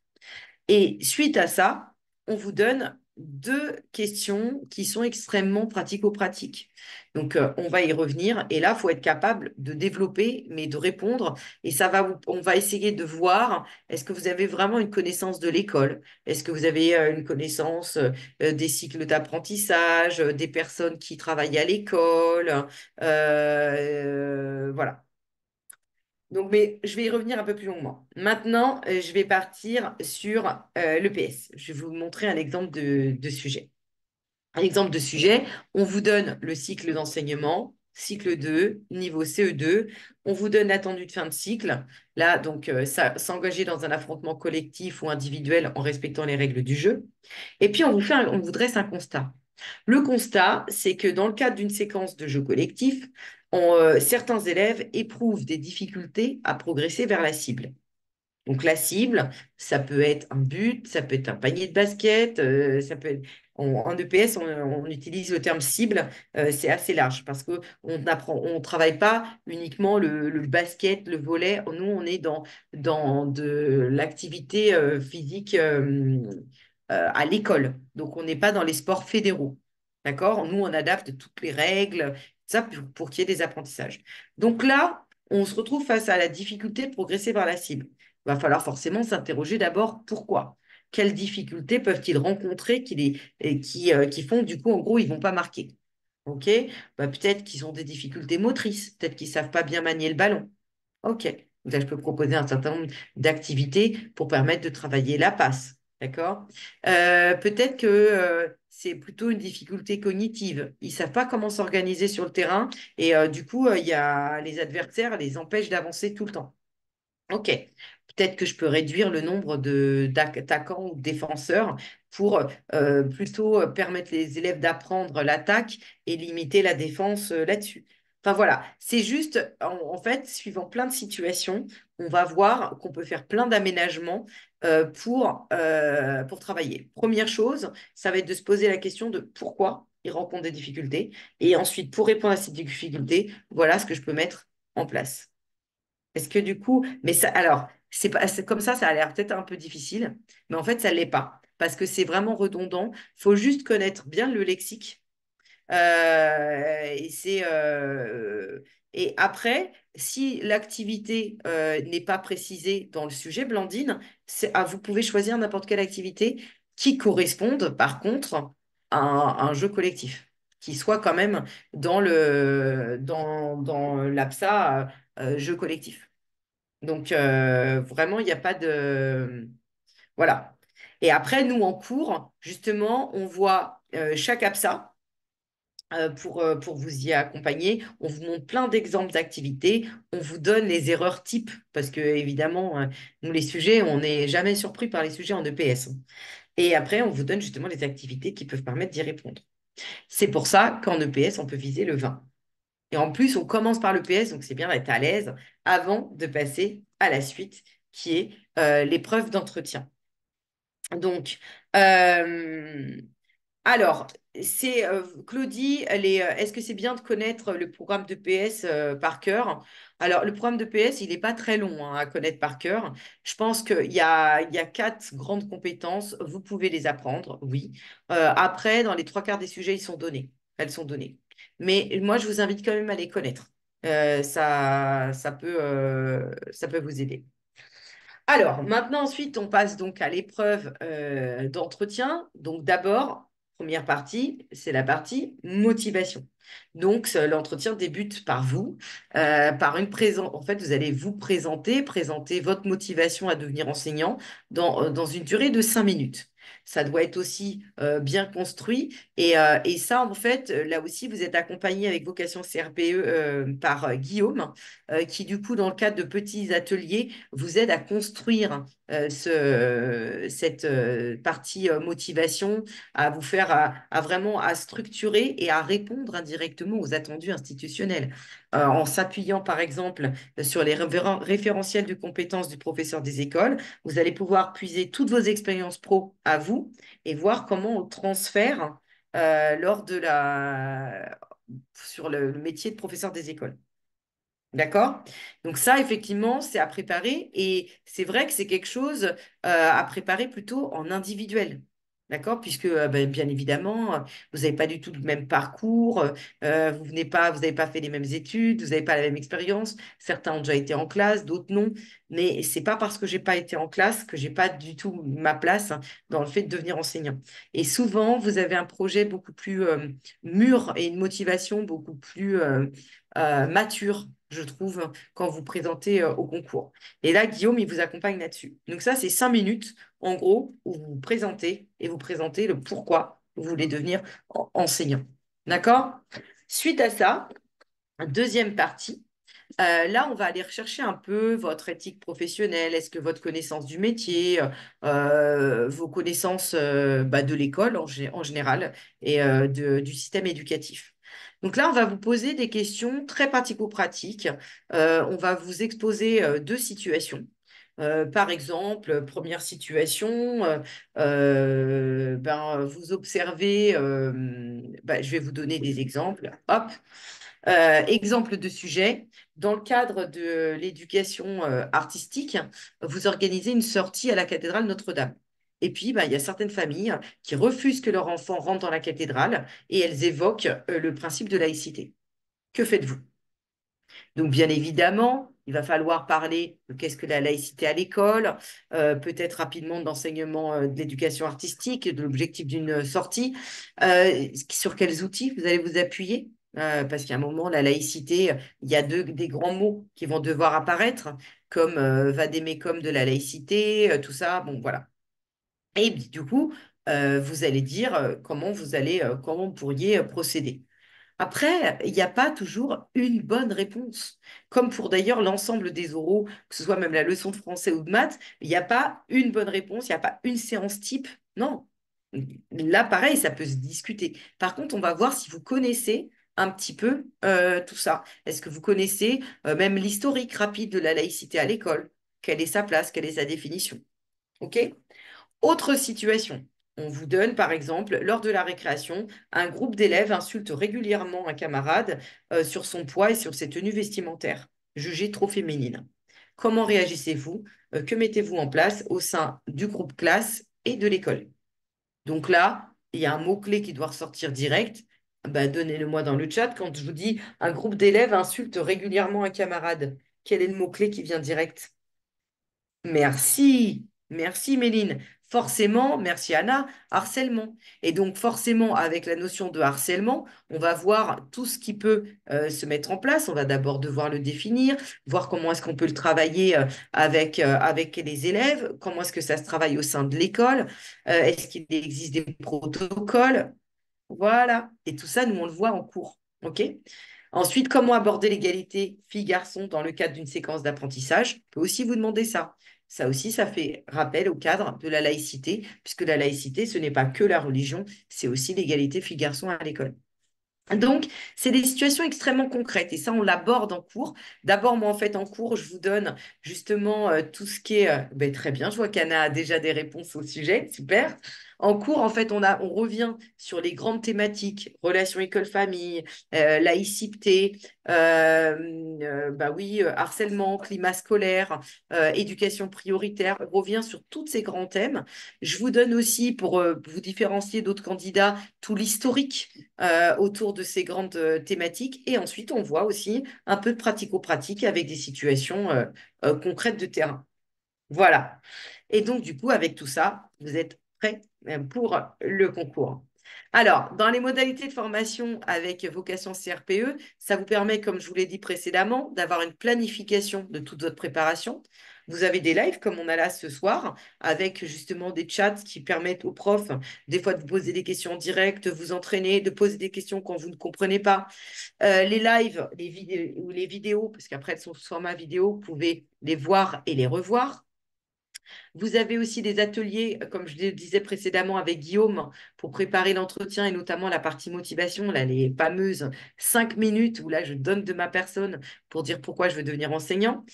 Speaker 1: Et suite à ça, on vous donne deux questions qui sont extrêmement pratico-pratiques. Donc, on va y revenir. Et là, il faut être capable de développer, mais de répondre. Et on va essayer de voir, est-ce que vous avez vraiment une connaissance de l'école? Est-ce que vous avez une connaissance des cycles d'apprentissage, des personnes qui travaillent à l'école? Voilà. Donc, mais je vais y revenir un peu plus longuement. Maintenant, je vais partir sur l'EPS. Je vais vous montrer un exemple de sujet. Un exemple de sujet, on vous donne le cycle d'enseignement, cycle 2, niveau CE2. On vous donne l'attendu de fin de cycle. Là, donc, s'engager dans un affrontement collectif ou individuel en respectant les règles du jeu. Et puis, on vous dresse un constat. Le constat, c'est que dans le cadre d'une séquence de jeu collectif, certains élèves éprouvent des difficultés à progresser vers la cible. Donc la cible, ça peut être un but, ça peut être un panier de basket, ça peut être... En EPS, on utilise le terme cible, c'est assez large parce qu'on on travaille pas uniquement le basket, le volley. Nous, on est dans de l'activité physique à l'école. Donc, on n'est pas dans les sports fédéraux. D'accord? Nous, on adapte toutes les règles, ça pour qu'il y ait des apprentissages. Donc là, on se retrouve face à la difficulté de progresser vers la cible. Il va falloir forcément s'interroger d'abord pourquoi. Quelles difficultés peuvent-ils rencontrer qui font, du coup, en gros, ils ne vont pas marquer. OK? Bah, peut-être qu'ils ont des difficultés motrices, peut-être qu'ils ne savent pas bien manier le ballon. OK. Donc là, je peux proposer un certain nombre d'activités pour permettre de travailler la passe. D'accord? Peut-être que c'est plutôt une difficulté cognitive. Ils ne savent pas comment s'organiser sur le terrain et du coup, il y a les adversaires les empêchent d'avancer tout le temps. Ok, peut-être que je peux réduire le nombre d'attaquants ou de défenseurs pour plutôt permettre les élèves d'apprendre l'attaque et limiter la défense là-dessus. Enfin voilà, c'est juste, en fait, suivant plein de situations, on va voir qu'on peut faire plein d'aménagements pour travailler. Première chose, ça va être de se poser la question de pourquoi ils rencontrent des difficultés. Et ensuite, pour répondre à ces difficultés, voilà ce que je peux mettre en place. Est-ce que du coup, mais ça, alors, c'est pas, comme ça a l'air peut-être un peu difficile, mais en fait, ça ne l'est pas, parce que c'est vraiment redondant. Il faut juste connaître bien le lexique. Et et après, si l'activité n'est pas précisée dans le sujet, Blandine, vous pouvez choisir n'importe quelle activité qui corresponde, par contre, à un jeu collectif, qui soit quand même dans l'APSA jeu collectif. Donc, vraiment, il n'y a pas de... Voilà. Et après, nous, en cours, justement, on voit chaque APSA pour vous y accompagner. On vous montre plein d'exemples d'activités. On vous donne les erreurs types parce que, évidemment, nous, les sujets, on n'est jamais surpris par les sujets en EPS. Et après, on vous donne justement les activités qui peuvent permettre d'y répondre. C'est pour ça qu'en EPS, on peut viser le 20. Et en plus, on commence par le PS, donc c'est bien d'être à l'aise avant de passer à la suite, qui est l'épreuve d'entretien. Donc, euh, alors, Claudie, est-ce que c'est bien de connaître le programme de PS par cœur? Alors, le programme de PS, il n'est pas très long hein, à connaître par cœur. Je pense qu'il y a quatre grandes compétences. Vous pouvez les apprendre, oui. Après, dans les trois quarts des sujets, ils sont donnés. Elles sont données. Mais moi, je vous invite quand même à les connaître. Ça peut vous aider. Alors, maintenant, ensuite, on passe donc à l'épreuve d'entretien. Donc, d'abord, première partie, c'est la partie motivation. Donc, l'entretien débute par vous, par une présence. En fait, vous allez vous présenter votre motivation à devenir enseignant dans une durée de 5 minutes. Ça doit être aussi bien construit. Et ça, en fait, là aussi, vous êtes accompagné avec Vocation CRPE par Guillaume, qui, du coup, dans le cadre de petits ateliers, vous aide à construire cette partie motivation, à vous faire, à vraiment à structurer et à répondre indirectement aux attendus institutionnels. En s'appuyant, par exemple, sur les référentiels de compétences du professeur des écoles, vous allez pouvoir puiser toutes vos expériences pro à vous et voir comment on transfère lors de sur le métier de professeur des écoles. D'accord? Donc ça, effectivement, c'est à préparer et c'est vrai que c'est quelque chose à préparer plutôt en individuel. D'accord? Puisque, ben, bien évidemment, vous n'avez pas du tout le même parcours, vous n'avez pas fait les mêmes études, vous n'avez pas la même expérience. Certains ont déjà été en classe, d'autres non. Mais c'est pas parce que j'ai pas été en classe que j'ai pas du tout ma place hein, dans le fait de devenir enseignant. Et souvent, vous avez un projet beaucoup plus mûr et une motivation beaucoup plus mature, je trouve, quand vous présentez au concours. Et là, Guillaume, il vous accompagne là-dessus. Donc ça, c'est 5 minutes, en gros, où vous vous présentez et vous présentez le pourquoi vous voulez devenir enseignant. D'accord? Suite à ça, deuxième partie. Là, on va aller rechercher un peu votre éthique professionnelle. Est-ce que votre connaissance du métier, vos connaissances bah, de l'école en général et du système éducatif. Donc là, on va vous poser des questions très pratico-pratiques. On va vous exposer deux situations. Par exemple, première situation, ben, vous observez, ben, je vais vous donner des exemples. Hop, exemple de sujet, dans le cadre de l'éducation artistique, vous organisez une sortie à la cathédrale Notre-Dame. Et puis, bah, il y a certaines familles qui refusent que leur enfant rentre dans la cathédrale et elles évoquent le principe de laïcité. Que faites-vous? Donc, bien évidemment, il va falloir parler de qu'est-ce que la laïcité à l'école, peut-être rapidement d'enseignement de l'éducation artistique, de l'objectif d'une sortie, sur quels outils vous allez vous appuyer. Parce qu'à un moment, la laïcité, il y a des grands mots qui vont devoir apparaître, comme vadémécum de la laïcité, tout ça. Bon, voilà. Et du coup, vous allez dire comment vous pourriez procéder. Après, il n'y a pas toujours une bonne réponse. Comme pour d'ailleurs l'ensemble des oraux, que ce soit même la leçon de français ou de maths, il n'y a pas une bonne réponse, il n'y a pas une séance type. Non. Là, pareil, ça peut se discuter. Par contre, on va voir si vous connaissez un petit peu tout ça. Est-ce que vous connaissez même l'historique rapide de la laïcité à l'école? Quelle est sa place? Quelle est sa définition? OK? Autre situation. On vous donne, par exemple, lors de la récréation, un groupe d'élèves insulte régulièrement un camarade sur son poids et sur ses tenues vestimentaires, jugées trop féminines. Comment réagissez-vous? Que mettez-vous en place au sein du groupe classe et de l'école? Donc là, il y a un mot-clé qui doit ressortir direct. Bah, donnez-le-moi dans le chat. Quand je vous dis un groupe d'élèves insulte régulièrement un camarade, quel est le mot-clé qui vient direct? Merci, merci Méline. Forcément, merci Anna, harcèlement. Et donc forcément, avec la notion de harcèlement, on va voir tout ce qui peut se mettre en place. On va d'abord devoir le définir, voir comment est-ce qu'on peut le travailler avec les élèves, comment est-ce que ça se travaille au sein de l'école, est-ce qu'il existe des protocoles, voilà. Et tout ça, nous, on le voit en cours. OK? Ensuite, comment aborder l'égalité filles-garçons dans le cadre d'une séquence d'apprentissage? On peut aussi vous demander ça. Ça aussi, ça fait rappel au cadre de la laïcité, puisque la laïcité, ce n'est pas que la religion, c'est aussi l'égalité filles-garçons à l'école. Donc, c'est des situations extrêmement concrètes et ça, on l'aborde en cours. D'abord, moi, en fait, en cours, je vous donne justement tout ce qui est... ben, très bien, je vois qu'Anna a déjà des réponses au sujet, super. En cours, en fait, on revient sur les grandes thématiques, relations école-famille, laïcité, bah oui, harcèlement, climat scolaire, éducation prioritaire. On revient sur tous ces grands thèmes. Je vous donne aussi, pour vous différencier d'autres candidats, tout l'historique autour de ces grandes thématiques. Et ensuite, on voit aussi un peu de pratico-pratique avec des situations concrètes de terrain. Voilà. Et donc, du coup, avec tout ça, vous êtes prêts pour le concours. Alors, dans les modalités de formation avec vocation CRPE, ça vous permet, comme je vous l'ai dit précédemment, d'avoir une planification de toute votre préparation. Vous avez des lives comme on a là ce soir, avec justement des chats qui permettent aux profs, des fois, de vous poser des questions directes, de vous entraîner, de poser des questions quand vous ne comprenez pas. Les lives, les vidéos, ou les vidéos, parce qu'après, elles sont sous format vidéo, vous pouvez les voir et les revoir. Vous avez aussi des ateliers, comme je le disais précédemment avec Guillaume, pour préparer l'entretien et notamment la partie motivation, là, les fameuses 5 minutes où là, je donne de ma personne pour dire pourquoi je veux devenir enseignant.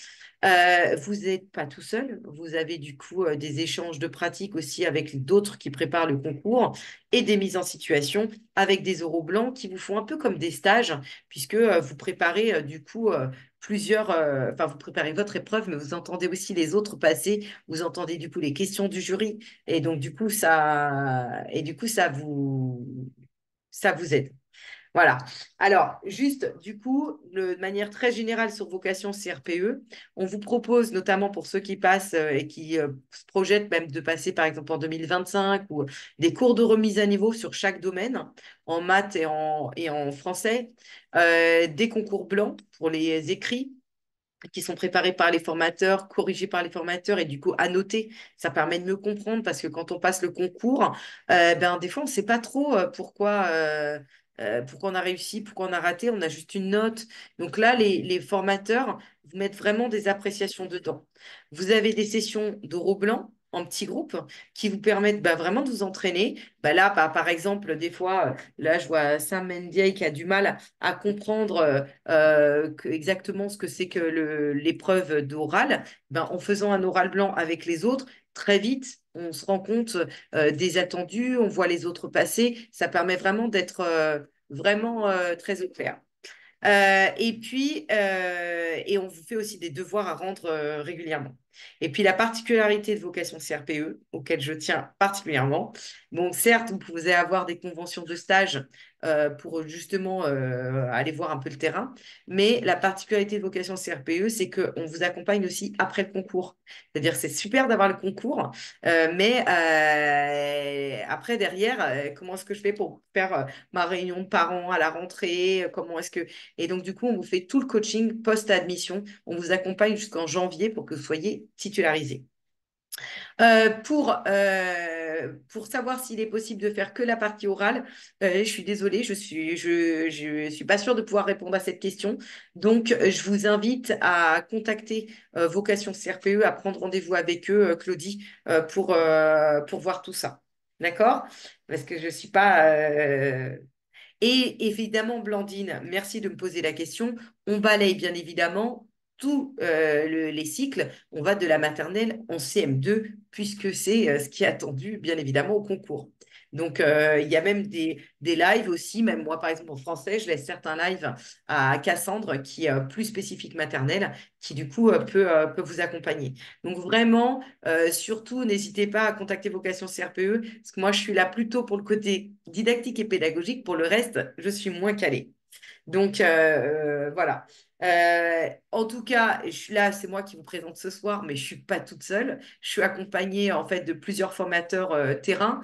Speaker 1: Vous n'êtes pas tout seul, vous avez du coup des échanges de pratiques aussi avec d'autres qui préparent le concours et des mises en situation avec des oraux blancs qui vous font un peu comme des stages, puisque vous préparez du coup enfin vous préparez votre épreuve, mais vous entendez aussi les autres passer, vous entendez du coup les questions du jury, et donc du coup ça vous aide. Voilà. Alors, juste, du coup, de manière très générale sur vocation CRPE, on vous propose, notamment pour ceux qui passent et qui se projettent même de passer, par exemple, en 2025, ou des cours de remise à niveau sur chaque domaine, en maths et en français, des concours blancs pour les écrits qui sont préparés par les formateurs, corrigés par les formateurs et du coup annotés. Ça permet de mieux comprendre parce que quand on passe le concours, ben, des fois, on ne sait pas trop pourquoi on a réussi, pourquoi on a raté. On a juste une note. Donc là, les formateurs vous mettent vraiment des appréciations dedans. Vous avez des sessions d'oraux blanc en petits groupes qui vous permettent bah, vraiment de vous entraîner. Bah, là, par exemple, des fois, là, je vois Sam Mendiaye qui a du mal à comprendre exactement ce que c'est que l'épreuve d'oral, ben, en faisant un oral blanc avec les autres, très vite, on se rend compte des attendus, on voit les autres passer. Ça permet vraiment d'être vraiment très au clair. Et on vous fait aussi des devoirs à rendre régulièrement. Et puis la particularité de vocation CRPE, auquel je tiens particulièrement, bon, certes, vous pouvez avoir des conventions de stage pour justement aller voir un peu le terrain, mais la particularité de vocation CRPE, c'est qu'on vous accompagne aussi après le concours. C'est-à-dire c'est super d'avoir le concours, mais après, derrière, comment est-ce que je fais pour faire ma réunion de parents à la rentrée? Comment est-ce que et donc, du coup, on vous fait tout le coaching post-admission. On vous accompagne jusqu'en janvier pour que vous soyez titularisé. Pour savoir s'il est possible de faire que la partie orale, je suis désolée, je suis pas sûre de pouvoir répondre à cette question. Donc, je vous invite à contacter Vocation CRPE, à prendre rendez-vous avec eux, Claudie, pour voir tout ça. D'accord? Parce que je ne suis pas et évidemment, Blandine, merci de me poser la question. On balaye bien évidemment tous les cycles. On va de la maternelle en CM2, puisque c'est ce qui est attendu, bien évidemment, au concours. Donc, il y a même des lives aussi. Même moi, par exemple, en français, je laisse certains lives à Cassandre, qui est plus spécifique maternelle, qui du coup peut vous accompagner. Donc, vraiment, surtout, n'hésitez pas à contacter Vocation CRPE, parce que moi, je suis là plutôt pour le côté didactique et pédagogique. Pour le reste, je suis moins calée. Donc, voilà. En tout cas, je suis là, c'est moi qui vous présente ce soir, mais je ne suis pas toute seule. Je suis accompagnée en fait de plusieurs formateurs terrain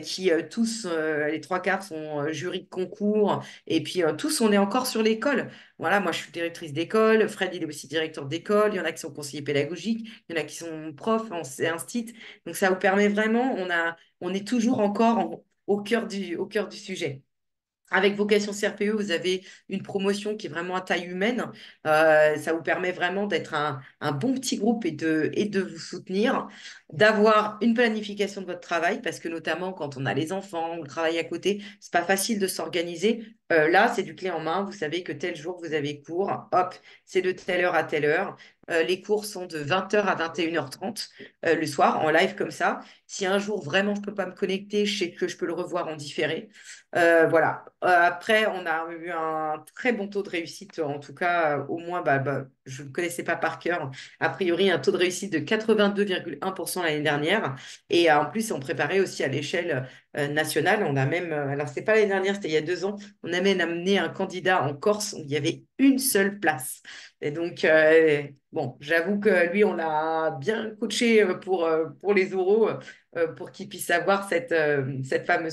Speaker 1: qui tous, les trois quarts sont jury de concours et puis tous, on est encore sur l'école. Voilà, moi je suis directrice d'école, Fred il est aussi directeur d'école, il y en a qui sont conseillers pédagogiques, il y en a qui sont profs en instit. Donc ça vous permet vraiment, on est toujours encore au cœur du sujet. Avec Vocation CRPE, vous avez une promotion qui est vraiment à taille humaine. Ça vous permet vraiment d'être un bon petit groupe et de vous soutenir, d'avoir une planification de votre travail, parce que notamment quand on a les enfants, on travaille à côté, c'est pas facile de s'organiser. Là, c'est du clé en main. Vous savez que tel jour, vous avez cours. Hop, c'est de telle heure à telle heure. Les cours sont de 20h à 21h30 le soir, en live comme ça. Si un jour, vraiment, je ne peux pas me connecter, je sais que je peux le revoir en différé. Voilà. Après, on a eu un très bon taux de réussite, en tout cas, au moins, je ne connaissais pas par cœur. A priori, un taux de réussite de 82,1% l'année dernière. Et en plus, on préparait aussi à l'échelle nationale. On a même, alors, ce n'est pas l'année dernière, c'était il y a 2 ans, on a même amené un candidat en Corse où il y avait une seule place. Et donc, bon, j'avoue que lui, on l'a bien coaché pour les oraux, pour qu'il puisse avoir cette fameuse